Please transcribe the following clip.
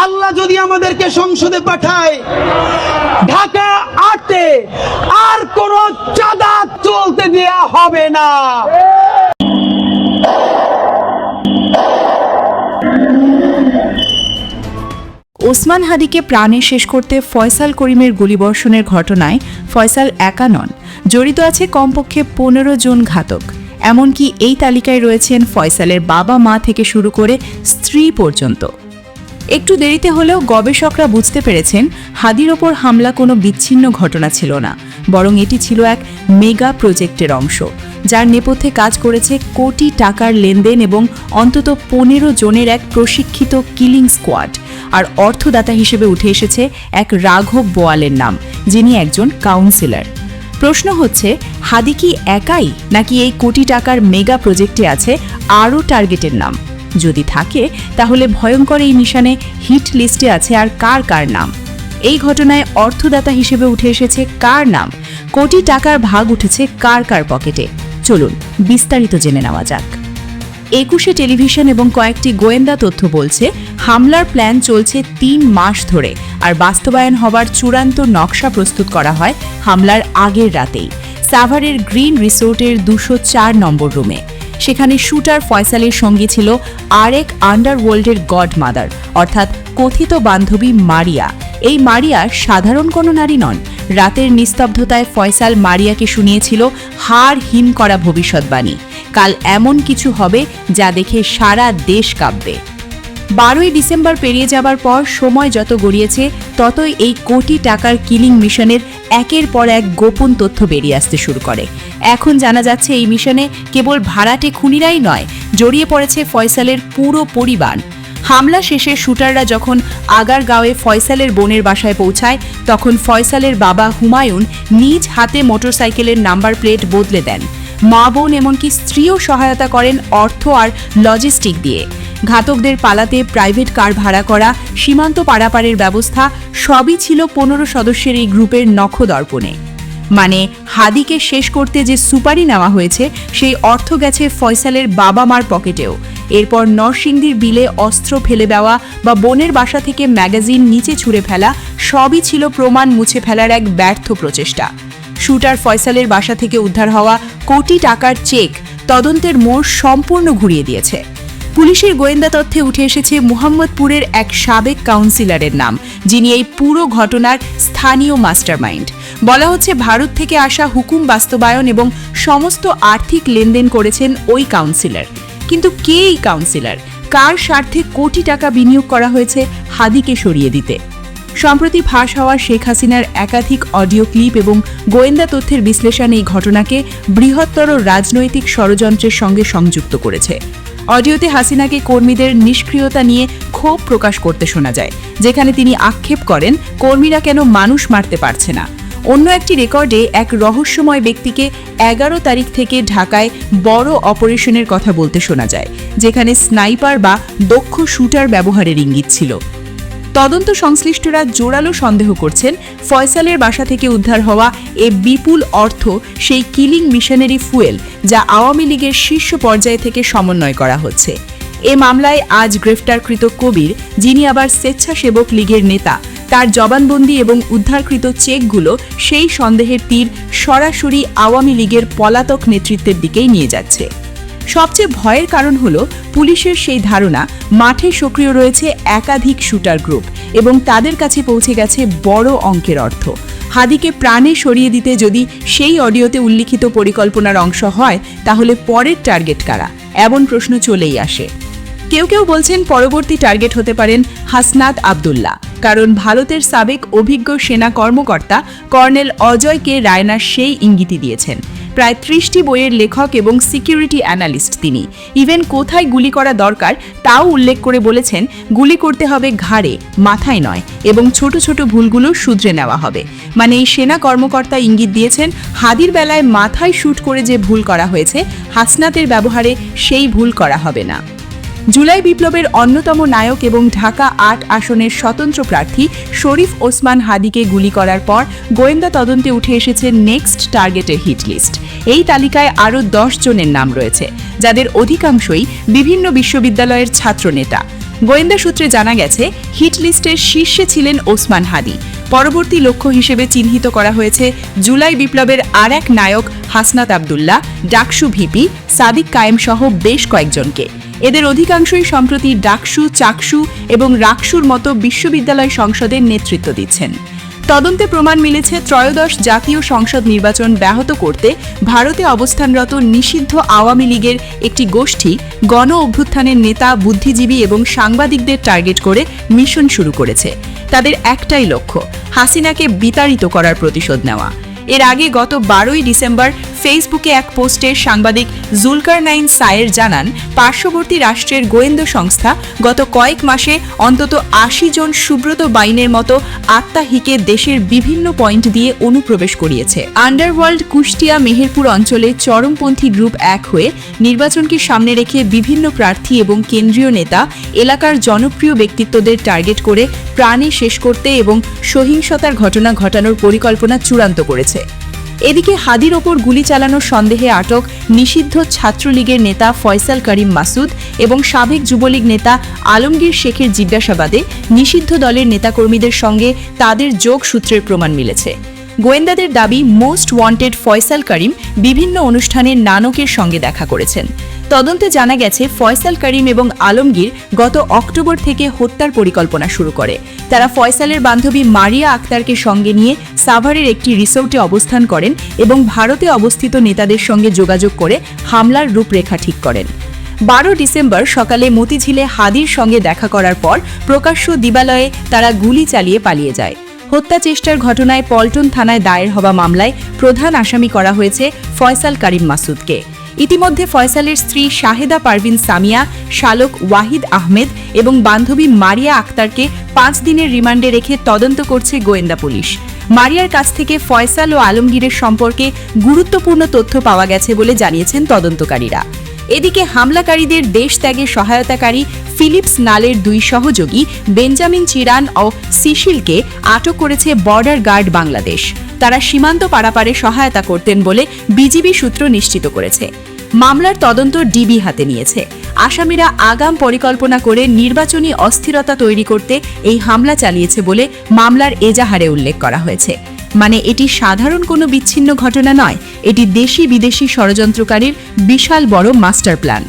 আল্লাহ যদি আমাদেরকে সংসদে পাঠায়, ঢাকা ৮-এ আর কোন চাঁদা চলতে দেয়া হবে না। ওসমান হাদিকে প্রাণে শেষ করতে ফয়সাল করিমের গুলিবর্ষণের ঘটনায় ফয়সাল একা নন, জড়িত আছে কমপক্ষে ১৫ জন ঘাতক। এমনকি এই তালিকায় রয়েছেন ফয়সালের বাবা মা থেকে শুরু করে স্ত্রী পর্যন্ত। একটু দেরিতে হলেও গবেষকরা বুঝতে পেরেছেন হাদির ওপর হামলা কোনো বিচ্ছিন্ন ঘটনা ছিল না, বরং এটি ছিল এক মেগা প্রজেক্টের অংশ, যার নেপথ্যে কাজ করেছে কোটি টাকার লেনদেন এবং অন্তত ১৫ জনের এক প্রশিক্ষিত কিলিং স্কোয়াড। আর অর্থদাতা হিসেবে উঠে এসেছে এক রাঘব বোয়ালের নাম, যিনি একজন কাউন্সিলর। প্রশ্ন হচ্ছে, হাদি কি একাই, নাকি এই কোটি টাকার মেগা প্রজেক্টে আছে আরও টার্গেটের নাম? যদি থাকে, তাহলে ভয়ঙ্কর এই মিশনে হিট লিস্টে আছে আর কার কার নাম? এই ঘটনায় অর্থদাতা হিসেবে উঠে এসেছে কার নাম? কোটি টাকার ভাগ উঠেছে কার কার পকেটে? চলুন বিস্তারিত জেনে নেওয়া যাক। ২১শে টেলিভিশন এবং কয়েকটি গোয়েন্দা তথ্য বলছে, হামলার প্ল্যান চলছে ৩ মাস ধরে, আর বাস্তবায়ন হবার চূড়ান্ত নকশা প্রস্তুত করা হয় হামলার আগের রাতেই সাভারের গ্রিন রিসোর্টের ২০৪ নম্বর রুমে। সেখানে শুটার ফয়সালের সঙ্গে ছিল আরেক আন্ডারওয়ার্ল্ডের গডমাদার, অর্থাৎ কথিত বান্ধবী মারিয়া। এই মারিয়া সাধারণ কোনো নারী নন। রাতের নিস্তব্ধতায় ফয়সাল মারিয়াকে শুনিয়েছিল হাড় হিম করা ভবিষ্যৎবাণী। কাল এমন কিছু হবে যা দেখে সারা দেশ কাঁপবে। ১২ই ডিসেম্বর পেরিয়ে যাবার পর সময় যত গড়িয়েছে, ততই এই কোটি টাকার কিলিং মিশনের একের পর এক গোপন তথ্য বেরিয়ে আসতে শুরু করে। এখন জানা যাচ্ছে এই মিশনে কেবল ভাড়াটে খুনিরাই নয়, জড়িয়ে পড়েছে ফয়সালের পুরো পরিবার। হামলা শেষে শুটাররা যখন আগারগাঁওয়ে ফয়সালের বোনের বাসায় পৌঁছায়, তখন ফয়সালের বাবা হুমায়ুন নিজ হাতে মোটরসাইকেলের নাম্বার প্লেট বদলে দেন। মা বোন এমনকি স্ত্রীও সহায়তা করেন অর্থ আর লজিস্টিক দিয়ে। ঘাতকদের পালাতে প্রাইভেট কার ভাড়া করা, সীমান্ত পারাপারের ব্যবস্থা, সবই ছিল ১৫ সদস্যের এই গ্রুপের নখদর্পণে। মানে হাদিকে শেষ করতে যে সুপারি নেওয়া হয়েছে, সেই অর্থ গেছে ফয়সালের বাবা মার পকেটেও। এরপর নরসিংদীর বিলে অস্ত্র ফেলে দেওয়া বা বোনের বাসা থেকে ম্যাগাজিন নিচে ছুঁড়ে ফেলা, সবই ছিল প্রমাণ মুছে ফেলার এক ব্যর্থ প্রচেষ্টা। শুটার ফয়সালের বাসা থেকে উদ্ধার হওয়া কোটি টাকার চেক তদন্তের মোড় সম্পূর্ণ ঘুরিয়ে দিয়েছে। পুলিশের গোয়েন্দা তথ্যে উঠে এসেছে মুহাম্মদপুরের এক সাবেক কাউন্সিলরের নাম, যিনি এই পুরো ঘটনার স্থানীয় মাস্টারমাইন্ড। বলা হচ্ছে ভারত থেকে আসা হুকুম বাস্তবায়ন এবং সমস্ত আর্থিক লেনদেন করেছেন ওই কাউন্সিলর। কিন্তু কে এই কাউন্সিলর? কার স্বার্থে কোটি টাকা বিনিয়োগ করা হয়েছে হাদিকে সরিয়ে দিতে? সম্প্রতি ফাঁস হওয়া শেখ হাসিনার একাধিক অডিও ক্লিপ এবং গোয়েন্দা তথ্যের বিশ্লেষণ এই ঘটনাকে বৃহত্তর রাজনৈতিক ষড়যন্ত্রের সঙ্গে সংযুক্ত করেছে। অডিওতে হাসিনাকে কর্মীদের নিষ্ক্রিয়তা নিয়ে ক্ষোভ প্রকাশ করতে শোনা যায়, যেখানে তিনি আক্ষেপ করেন কর্মীরা কেন মানুষ মারতে পারছে না। অন্য একটি রেকর্ডে এক রহস্যময় ব্যক্তিকে ১১ তারিখ থেকে ঢাকায় বড় অপারেশনের কথা বলতে শোনা যায়, যেখানে স্নাইপার বা দক্ষ শুটার ব্যবহারের ইঙ্গিত ছিল। তদন্ত সংশ্লিষ্টরা জোরালো সন্দেহ করছেন ফয়সালের বাসা থেকে উদ্ধার হওয়া এ বিপুল অর্থ সেই কিলিং মিশনারি ফুয়েল, যা আওয়ামী লীগের শীর্ষ পর্যায়ে থেকে সমন্বয় করা হচ্ছে। এ মামলায় আজ গ্রেফতারকৃত কবির, যিনি আবার স্বেচ্ছাসেবক লীগের নেতা, তার জবানবন্দি এবং উদ্ধারকৃত চেকগুলো সেই সন্দেহের তীর সরাসরি আওয়ামী লীগের পলাতক নেতৃত্বের দিকেই নিয়ে যাচ্ছে। সবচেয়ে ভয়ের কারণ হলো পুলিশের সেই ধারণা মাঠে সক্রিয় রয়েছে একাধিক শুটার গ্রুপ এবং তাদের কাছে পৌঁছে গেছে বড় অঙ্কের অর্থ। হাদিকে প্রাণে সরিয়ে দিতে যদি সেই অডিওতে উল্লিখিত পরিকল্পনার অংশ হয়, তাহলে পরের টার্গেট কারা? এমন প্রশ্ন চলেই আসে। কেউ কেউ বলছেন পরবর্তী টার্গেট হতে পারেন হাসনাত আবদুল্লাহ, কারণ ভারতের সাবেক অভিজ্ঞ সেনা কর্মকর্তা কর্নেল অজয়কে রায়না সেই ইঙ্গিতই দিয়েছেন। প্রায় ৩০টি বইয়ের লেখক এবং সিকিউরিটি অ্যানালিস্ট তিনি। ইভেন কোথায় গুলি করা দরকার তাও উল্লেখ করে বলেছেন, গুলি করতে হবে ঘাড়ে, মাথায় নয়, এবং ছোট ছোট ভুলগুলো শুধরে নেওয়া হবে। মানে এই সেনা কর্মকর্তা ইঙ্গিত দিয়েছেন, হাদির বেলায় মাথায় শুট করে যে ভুল করা হয়েছে, হাসনাতের ব্যবহারে সেই ভুল করা হবে না। জুলাই বিপ্লবের অন্যতম নায়ক এবং ঢাকা ৮ আসনের স্বতন্ত্র প্রার্থী শরীফ ওসমান হাদিকে গুলি করার পর গোয়েন্দা তদন্তে উঠে এসেছে নেক্সট টার্গেটের হিট লিস্ট। এই তালিকায় আরও ১০ জনের নাম রয়েছে, যাদের অধিকাংশই বিভিন্ন বিশ্ববিদ্যালয়ের ছাত্রনেতা। গোয়েন্দা সূত্রে জানা গেছে, হিট লিস্টের শীর্ষে ছিলেন ওসমান হাদি। পরবর্তী লক্ষ্য হিসেবে চিহ্নিত করা হয়েছে জুলাই বিপ্লবের আর এক নায়ক হাসনাত আবদুল্লাহ, ডাকসু ভিপি সাদিক কায়েম সহ বেশ কয়েকজনকে। এদের অধিকাংশই সম্প্রতি ডাকসু, চাকসু এবং রাকসুর মতো বিশ্ববিদ্যালয় সংসদের নেতৃত্ব দিচ্ছেন। তদন্তে প্রমাণ মিলেছে, ত্রয়োদশ জাতীয় সংসদ নির্বাচন ব্যাহত করতে ভারতে অবস্থানরত নিষিদ্ধ আওয়ামী লীগের একটি গোষ্ঠী গণ অভ্যুত্থানের নেতা, বুদ্ধিজীবী এবং সাংবাদিকদের টার্গেট করে মিশন শুরু করেছে। তাদের একটাই লক্ষ্য, হাসিনাকে বিতাড়িত করার প্রতিশোধ নেওয়া। এর আগে গত 12ই ডিসেম্বর ফেসবুকে এক পোস্টে সাংবাদিক জুলকারনাইন সায়ের জানান, পার্শ্ববর্তী রাষ্ট্রের গোয়েন্দা সংস্থা গত কয়েক মাসে অন্তত 80 জন সুব্রত বাইনের মতো আত্মাহিকে দেশের বিভিন্ন পয়েন্ট দিয়ে অনুপ্রবেশ করিয়েছে। আন্ডারওয়ার্ল্ড কুষ্টিয়া মেহেরপুর অঞ্চলে চরমপন্থী গ্রুপ এক হয়ে নির্বাচনকে সামনে রেখে বিভিন্ন প্রার্থী এবং কেন্দ্রীয় নেতা, এলাকার জনপ্রিয় ব্যক্তিত্বদের টার্গেট করে প্রাণে শেষ করতে এবং সহিংসতার ঘটনা ঘটানোর পরিকল্পনা চূড়ান্ত করেছে। এদিকে হাদির ওপর গুলি চালানোর সন্দেহে আটক নিষিদ্ধ ছাত্রলীগের নেতা ফয়সাল করিম মাসুদ এবং সাবেক যুবলীগ নেতা আলমগীর শেখের জিজ্ঞাসাবাদে নিষিদ্ধ দলের নেতাকর্মীদের সঙ্গে তাদের যোগসূত্রের প্রমাণ মিলেছে। গোয়েন্দাদের দাবি, মোস্ট ওয়ান্টেড ফয়সাল করিম বিভিন্ন অনুষ্ঠানে নানকের সঙ্গে দেখা করেছেন। তদন্তে জানা গেছে, ফয়সাল করিম এবং আলমগীর গত অক্টোবর থেকে হত্যার পরিকল্পনা শুরু করে। তারা ফয়সালের বান্ধবী মারিয়া আক্তারকে সঙ্গে নিয়ে সাভারের একটি রিসোর্টে অবস্থান করেন এবং ভারতে অবস্থিত নেতাদের সঙ্গে যোগাযোগ করে হামলার রূপরেখা ঠিক করেন। 12 ডিসেম্বর সকালে মতিঝিলে হাদির সঙ্গে দেখা করার পর প্রকাশ্য দিবালয়ে তারা গুলি চালিয়ে পালিয়ে যায়। হত্যা চেষ্টার ঘটনায় পল্টন থানায় দায়ের হওয়া মামলায় প্রধান আসামি করা হয়েছে ফয়সাল করিম মাসুদকে। ইতিমধ্যে ফয়সালের স্ত্রী শাহেদা পারভিন সামিয়া, শালক ওয়াহিদ আহমেদ এবং বান্ধবী মারিয়া আক্তারকে 5 দিনের রিমান্ডে রেখে তদন্ত করছে গোয়েন্দা পুলিশ। মারিয়ার কাছ থেকে ফয়সাল ও আলমগীরের সম্পর্কে গুরুত্বপূর্ণ তথ্য পাওয়া গেছে বলে জানিয়েছেন তদন্তকারীরা। এদিকে হামলাকারীদের দেশ ত্যাগে সহায়তাকারী ফিলিপস নালের 2 সহযোগী বেঞ্জামিন চিরান ও সিশিলকে আটক করেছে বর্ডার গার্ড বাংলাদেশ। তারা সীমান্ত পারাপারে সহায়তা করতেন বলে বিজিবি সূত্র নিশ্চিত করেছে। মামলার তদন্ত ডিবি হাতে নিয়েছে। আসামিরা আগাম পরিকল্পনা করে নির্বাচনী অস্থিরতা তৈরি করতে এই হামলা চালিয়েছে বলে মামলার এজাহারে উল্লেখ করা হয়েছে। মানে এটি সাধারণ কোনো বিচ্ছিন্ন ঘটনা নয়, এটি দেশি বিদেশি ষড়যন্ত্রকারীর বিশাল বড় মাস্টার প্ল্যান।